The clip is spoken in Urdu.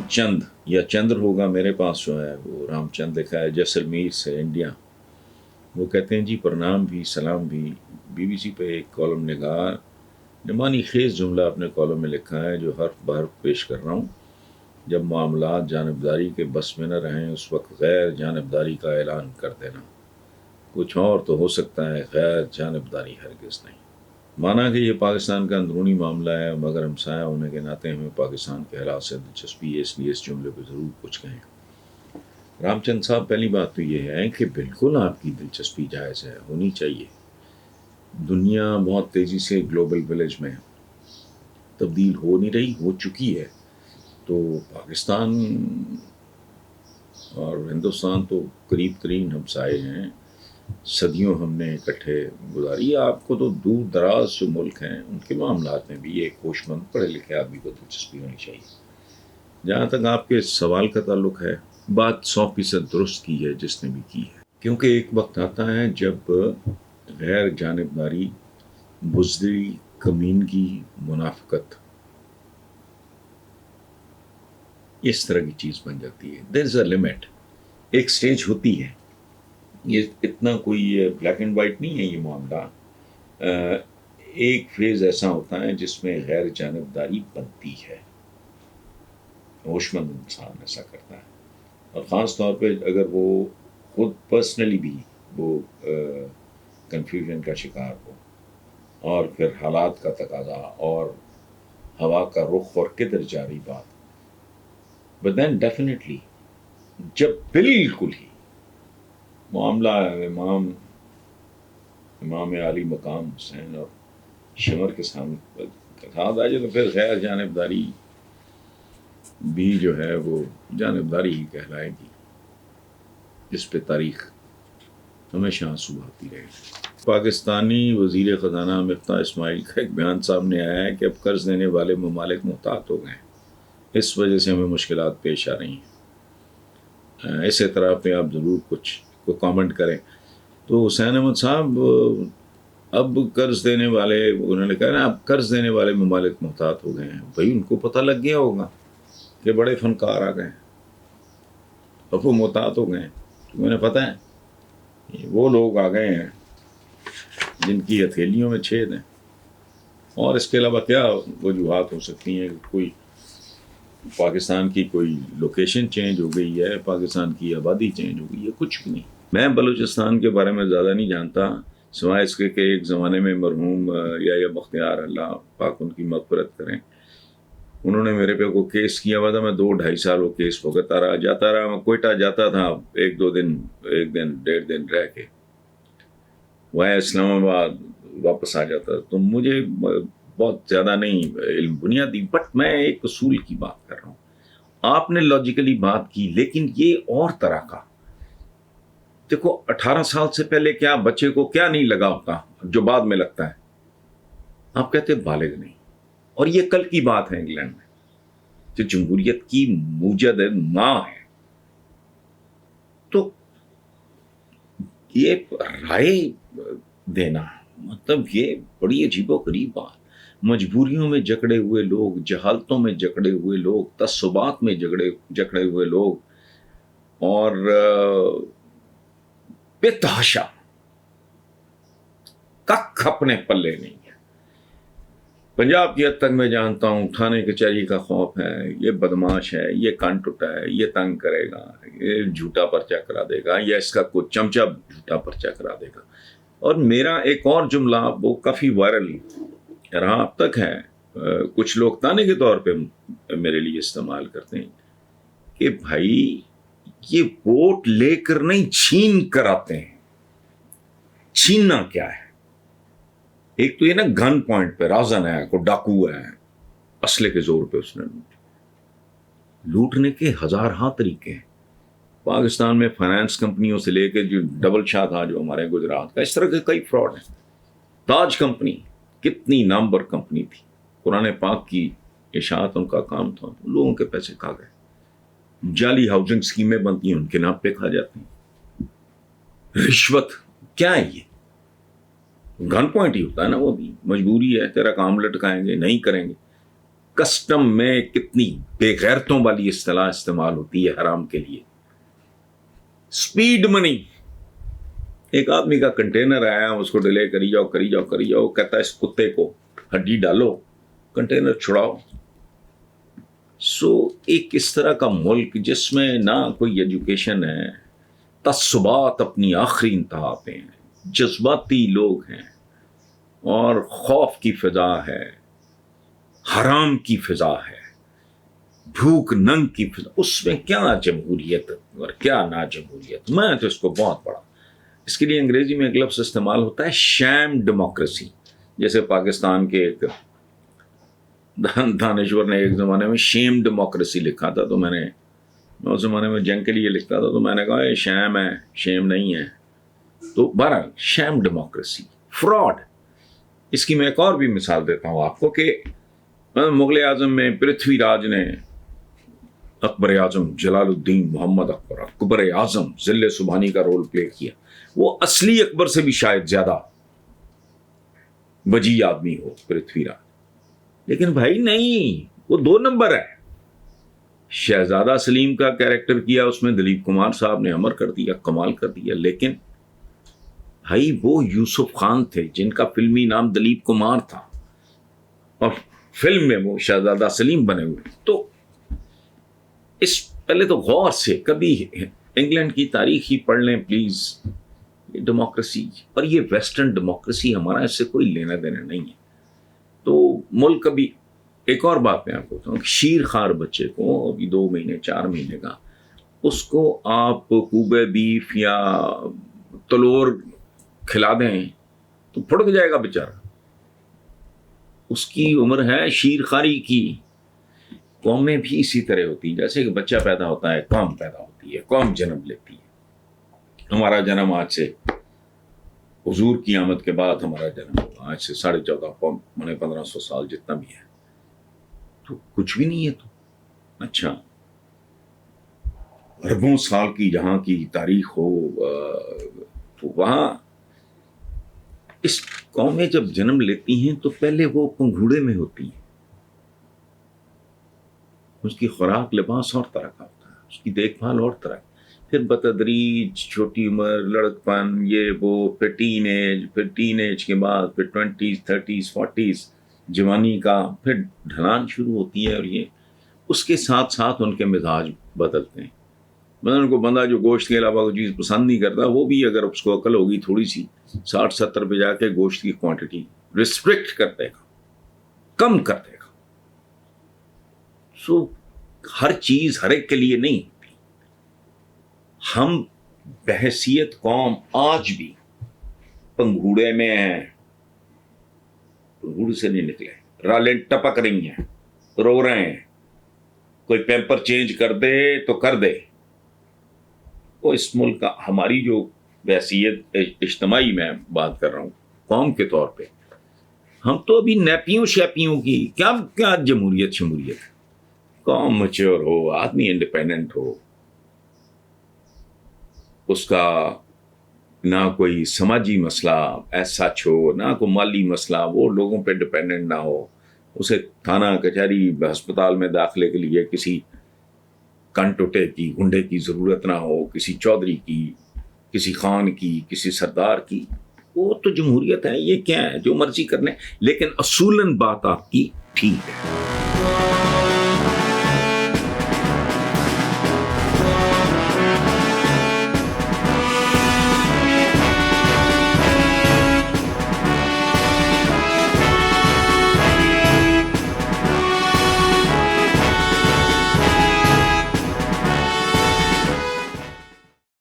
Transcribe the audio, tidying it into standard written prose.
چند یا چندر ہوگا، میرے پاس جو ہے وہ رام چند لکھا ہے جیسلمیر سے انڈیا. وہ کہتے ہیں جی پرنام بھی سلام بھی. بی بی سی پہ ایک کالم نگار نے معنی خیز جملہ اپنے کالم میں لکھا ہے جو حرف بحرف پیش کر رہا ہوں. جب معاملات جانبداری کے بس میں نہ رہیں اس وقت غیر جانبداری کا اعلان کر دینا. کچھ اور تو ہو سکتا ہے، غیر جانبداری ہرگز نہیں. مانا کہ یہ پاکستان کا اندرونی معاملہ ہے، مگر ہمسایہ ہونے کے ناطے ہمیں پاکستان کے حالات سے دلچسپی ہے، اس لیے اس جملے پہ ضرور کچھ کہیں. رام چند صاحب، پہلی بات تو یہ ہے کہ بالکل آپ کی دلچسپی جائز ہے، ہونی چاہیے. دنیا بہت تیزی سے گلوبل ولیج میں تبدیل ہو نہیں رہی، ہو چکی ہے. تو پاکستان اور ہندوستان تو قریب ترین ہمسائے ہیں، صدیوں ہم نے اکٹھے گزاری. آپ کو تو دور دراز جو ملک ہیں ان کے معاملات میں بھی ایک ہوش مند پڑھے لکھے آدمی کو دلچسپی ہونی چاہیے. جہاں تک آپ کے سوال کا تعلق ہے، بات 100% درست کی ہے جس نے بھی کی ہے، کیونکہ ایک وقت آتا ہے جب غیر جانبداری، بزدلی، کمینگی، منافقت اس طرح کی چیز بن جاتی ہے. دیر از اے لمٹ، ایک سٹیج ہوتی ہے. یہ اتنا کوئی بلیک اینڈ وائٹ نہیں ہے یہ معاملہ. ایک فیز ایسا ہوتا ہے جس میں غیر جانبداری بنتی ہے، ہوش مند انسان ایسا کرتا ہے. اور خاص طور پہ اگر وہ خود پرسنلی بھی وہ کنفیوژن کا شکار ہو، اور پھر حالات کا تقاضا اور ہوا کا رخ اور کدھر جا رہی بات. بٹ دین ڈیفینیٹلی جب بالکل ہی معاملہ امام علی مقام حسین اور شمر کے سامنے آ جائے تو پھر غیر جانبداری بھی جو ہے وہ جانبداری ہی کہلائے گی، جس پہ تاریخ ہمیشہ آنسو بہاتی رہے گی. پاکستانی وزیر خزانہ مفتاح اسماعیل کا ایک بیان سامنے آیا ہے کہ اب قرض دینے والے ممالک محتاط ہو گئے ہیں، اس وجہ سے ہمیں مشکلات پیش آ رہی ہیں. اس اعتراف پہ آپ ضرور کچھ کو کامنٹ کریں. تو حسین احمد صاحب، اب قرض دینے والے، انہوں نے کہا نا اب قرض دینے والے ممالک محتاط ہو گئے ہیں. بھائی ان کو پتہ لگ گیا ہوگا کہ بڑے فنکار آ گئے ہیں، اب وہ محتاط ہو گئے ہیں. تمہیں پتہ ہے وہ لوگ آ گئے ہیں جن کی ہتھیلیوں میں چھید ہیں. اور اس کے علاوہ کیا وجوہات ہو سکتی ہیں؟ کوئی پاکستان کی کوئی لوکیشن چینج ہو گئی ہے، پاکستان کی آبادی چینج ہو گئی ہے، کچھ بھی نہیں. میں بلوچستان کے بارے میں زیادہ نہیں جانتا، سوائے اس کے کہ ایک زمانے میں مرحوم یا بختیار، اللہ پاک ان کی مغفرت کریں، انہوں نے میرے پہ کو کیس کیا ہوا تھا. میں 2-2.5 سال وہ کیس بھگتتا رہا، جاتا رہا. میں کوئٹہ جاتا تھا 1-2 دن، 1-1.5 دن رہ کے وہ اسلام آباد واپس آ جاتا. تو مجھے بہت زیادہ نہیں علم بنیادی، بٹ میں ایک اصول کی بات کر رہا ہوں. آپ نے لاجیکلی بات کی، لیکن یہ اور طرح کا. دیکھو 18 سال سے پہلے کیا بچے کو کیا نہیں لگا ہوتا جو بعد میں لگتا ہے؟ آپ کہتے بالغ نہیں. اور یہ کل کی بات ہے انگلینڈ میں جو جمہوریت کی موجد ماں ہے. تو یہ رائے دینا مطلب یہ بڑی عجیب و غریب بات. مجبوریوں میں جکڑے ہوئے لوگ، جہالتوں میں جکڑے ہوئے لوگ، تعصبات میں جکڑے ہوئے لوگ، اور بے تحاشا کک اپنے پلے نہیں ہے. پنجاب کی حد تک میں جانتا ہوں تھانے کچہری کا خوف ہے، یہ بدماش ہے، یہ کان ٹوٹا ہے، یہ تنگ کرے گا، یہ جھوٹا پرچہ کرا دے گا، یا اس کا کوئی چمچہ جھوٹا پرچہ کرا دے گا. اور میرا ایک اور جملہ وہ کافی وائرل رہا اب تک ہے، کچھ لوگ تانے کے طور پہ میرے لیے استعمال کرتے ہیں کہ بھائی یہ ووٹ لے کر نہیں چھین کر آتے ہیں. چھیننا کیا ہے؟ ایک تو یہ نا گن پوائنٹ پہ رازن ہے، کوئی ڈاکو ہے، اسلحے کے زور پہ اس نے لوٹنے کے ہزارہا طریقے ہیں. پاکستان میں فائنانس کمپنیوں سے لے کے جو ڈبل شاہ تھا جو ہمارے گجرات کا، اس طرح کے کئی فراڈ ہیں. تاج کمپنی کتنی نامور کمپنی تھی، قرآن پاک کی اشاعت ان کا کام تھا، لوگوں کے پیسے کھا گئے. جعلی ہاؤسنگ اسکیمیں بنتی ہیں، ان کے نام پہ کھا جاتی ہیں. رشوت کیا ہے؟ یہ گن پوائنٹ ہی ہوتا ہے نا. وہ بھی مجبوری ہے، تیرا کام لٹکائیں گے، نہیں کریں گے. کسٹم میں کتنی بے غیرتوں والی اصطلاح استعمال ہوتی ہے حرام کے لیے. اسپیڈ منی. ایک آدمی کا کنٹینر آیا, اس کو ڈیلے کری جاؤ, کہتا ہے اس کتے کو ہڈی ڈالو, کنٹینر چھڑاؤ. ایک اس طرح کا ملک جس میں نہ کوئی ایجوکیشن ہے, تعصبات اپنی آخری انتہا پہ ہیں, جذباتی لوگ ہیں, اور خوف کی فضا ہے, حرام کی فضا ہے, بھوک ننگ کی فضا. اس میں کیا جمہوریت اور کیا نا جمہوریت. میں تو اس کو بہت پڑھا. اس کے لیے انگریزی میں ایک لفظ استعمال ہوتا ہے شیم ڈیموکریسی. جیسے پاکستان کے ایک دانشور نے ایک زمانے میں شیم ڈیموکریسی لکھا تھا, تو میں اس زمانے میں جنگ کے لیے لکھتا تھا, تو میں نے کہا یہ شیم ہے, شیم نہیں ہے. تو بہرحال شیم ڈیموکریسی, فراڈ. اس کی میں ایک اور بھی مثال دیتا ہوں آپ کو کہ مغل اعظم میں پرتھوی راج نے اکبر اعظم جلال الدین محمد اکبر اعظم ذل سبحانی کا رول پلے کیا. وہ اصلی اکبر سے بھی شاید زیادہ وجی آدمی ہو پرتھوی راج, لیکن بھائی نہیں, وہ 2 نمبر ہے. شہزادہ سلیم کا کیریکٹر کیا اس میں دلیپ کمار صاحب نے, امر کر دیا, کمال کر دیا. لیکن بھائی وہ یوسف خان تھے جن کا فلمی نام دلیپ کمار تھا, اور فلم میں وہ شہزادہ سلیم بنے ہوئے. تو اس پہلے تو غور سے کبھی انگلینڈ کی تاریخ ہی پڑھ لیں پلیز. یہ ڈیموکریسی اور یہ ویسٹرن ڈیموکریسی ہمارا اس سے کوئی لینا دینا نہیں ہے. تو ملک کبھی ایک اور بات میں آپ کو بتاؤں, شیر خوار بچے کو ابھی 2 مہینے 4 مہینے کا, اس کو آپ کوبے بیف یا تلور کھلا دیں تو پھڑک جائے گا بیچارہ. اس کی عمر ہے شیر خواری کی. قومیں بھی اسی طرح ہوتی ہیں. جیسے کہ بچہ پیدا ہوتا ہے, قوم پیدا ہوتی ہے, قوم جنم لیتی ہے. ہمارا جنم آج سے حضور کی آمد کے بعد ہمارا جنم ہوا, آج سے 1450 1500 سال جتنا بھی ہے, تو کچھ بھی نہیں ہے. تو اچھا اربوں سال کی جہاں کی تاریخ ہو, تو وہاں اس قومیں جب جنم لیتی ہیں تو پہلے وہ پنگھوڑے میں ہوتی ہیں. اس کی خوراک لباس اور طرح کا ہوتا ہے, اس کی دیکھ بھال اور طرح. پھر بتدریج چھوٹی عمر, لڑکپن, یہ وہ, پھر ٹین ایج کے بعد پھر 20s 30s 40s جوانی کا, پھر ڈھلان شروع ہوتی ہے. اور یہ اس کے ساتھ ساتھ ان کے مزاج بدلتے ہیں. مثلاً کو بندہ جو گوشت کے علاوہ کوئی چیز پسند نہیں کرتا, وہ بھی اگر اس کو عقل ہوگی تھوڑی سی 60-70 پہ جا کے گوشت کی کوانٹٹی ریسٹرکٹ کر دے گا, کم کر دے گا. ہر چیز ہر ایک کے لیے نہیں ہوتی. ہم بحیثیت قوم آج بھی پنگھوڑے میں ہیں, پنگھوڑے سے نہیں نکلے. رالیں ٹپک رہی ہیں, رو رہے ہیں, کوئی پیمپر چینج کر دے تو کر دے. وہ اس ملک کا ہماری جو بحیثیت اجتماعی میں بات کر رہا ہوں قوم کے طور پہ, ہم تو ابھی نیپیوں شیپیوں کی کیا جمہوریت شمولیت. قوم میچور ہو, آدمی انڈیپینڈنٹ ہو, اس کا نہ کوئی سماجی مسئلہ ایسا ہو, نہ کوئی مالی مسئلہ, وہ لوگوں پہ ڈیپینڈنٹ نہ ہو. اسے تھانہ کچہری ہسپتال میں داخلے کے لیے کسی کنٹوٹے کی گنڈے کی ضرورت نہ ہو, کسی چودھری کی, کسی خان کی, کسی سردار کی. وہ تو جمہوریت ہے. یہ کیا ہے جو مرضی کرنے, لیکن اصولاً بات آپ کی ٹھیک ہے.